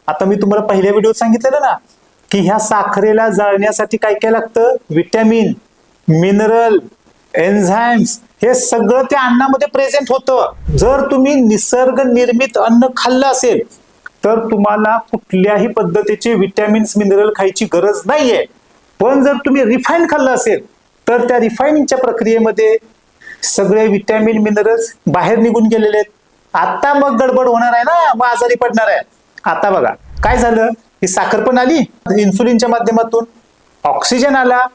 आता मी तुम्हाला पहिल्या व्हिडिओत सांगितलेलं ना की ह्या साखरेला जाळण्यासाठी काय काय लागतं, विटॅमिन, मिनरल, एन्झाइम्स, हे सगळं त्या अन्नामध्ये प्रेझेंट होतं. जर तुम्ही निसर्ग निर्मित अन्न खाल्लं असेल तर तुम्हाला कुठल्याही पद्धतीचे विटॅमिन्स, मिनरल खायची गरज नाहीये. पण जर तुम्ही रिफाईन खाल्लं असेल तर त्या रिफायनिंगच्या प्रक्रियेमध्ये सगळे विटॅमिन, मिनरल्स बाहेर निघून गेलेले आहेत. आता मग गडबड होणार आहे ना, मग आजारी पडणार आहे. आता बघा काय झालं, ही साखर पण आली इन्सुलिनच्या माध्यमातून, ऑक्सिजन आला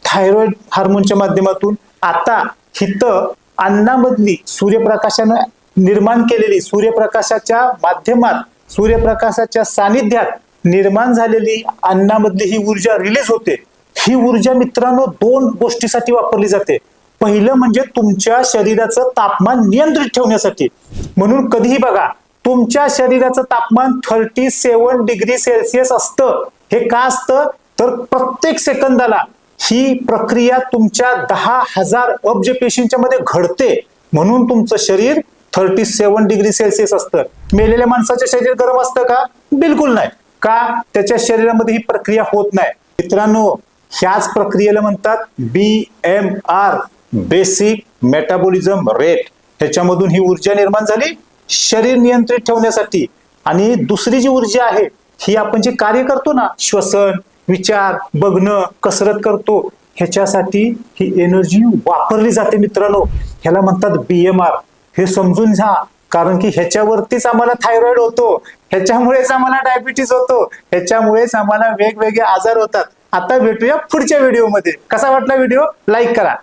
थायरॉइड हार्मोनच्या माध्यमातून. आता हिथं अन्नामधली सूर्यप्रकाशानं निर्माण केलेली, सूर्यप्रकाशाच्या माध्यमात, सूर्यप्रकाशाच्या सानिध्यात निर्माण झालेली अन्नामधली ही ऊर्जा रिलीज होते. ही ऊर्जा मित्रांनो दोन गोष्टीसाठी वापरली जाते. पहिलं म्हणजे तुमच्या शरीराचं तापमान नियंत्रित ठेवण्यासाठी. म्हणून कधीही बघा तुमच्या शरीराचं तापमान 37 डिग्री सेल्सिअस असतं. हे का असतं तर प्रत्येक सेकंदाला ही प्रक्रिया तुमच्या 10,000 अब्ज पेशींच्या मध्ये घडते. म्हणून तुमचं शरीर 37 डिग्री सेल्सिअस असतं. मेलेल्या माणसाचं शरीर गरम असतं का? बिलकुल नाही. का? त्याच्या शरीरामध्ये ही प्रक्रिया होत नाही. मित्रांनो ह्याच प्रक्रियेला म्हणतात BMR, बेसिक मेटाबॉलिझम रेट. ह्याच्यामधून ही ऊर्जा निर्माण झाली शरीर नियंत्रित ठेवण्यासाठी. आणि दुसरी जी ऊर्जा आहे ही आपण जे कार्य करतो ना, श्वसन, विचार, बघणं, कसरत करतो, ह्याच्यासाठी ही एनर्जी वापरली जाते मित्रांनो. ह्याला म्हणतात BMR. हे समजून घ्या, कारण की ह्याच्यावरतीच आम्हाला थायरॉइड होतो, ह्याच्यामुळेच आम्हाला डायबिटीज होतो, ह्याच्यामुळेच आम्हाला वेगवेगळे आजार होतात. आता भेटूया पुढच्या व्हिडिओमध्ये. कसा वाटला व्हिडिओ? लाईक करा.